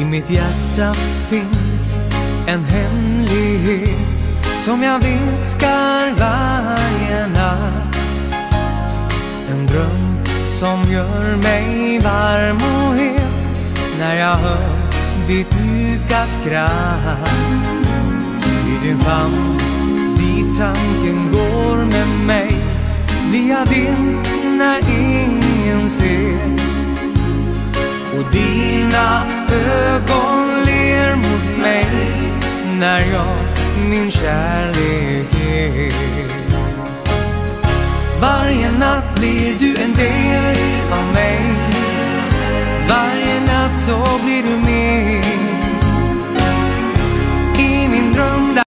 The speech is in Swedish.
mitt hjärta finns en hemlighet som jag viskar varje natt. En dröm som gör mig varm och het när jag hör ditt mjuka skratt. I din famn, dit tanken går med mig, blir jag din när ingen ser. Och dina ögon ler mot mig när jag min kärlek ger. Varje natt blir du en del av mig. Varje natt så blir du med.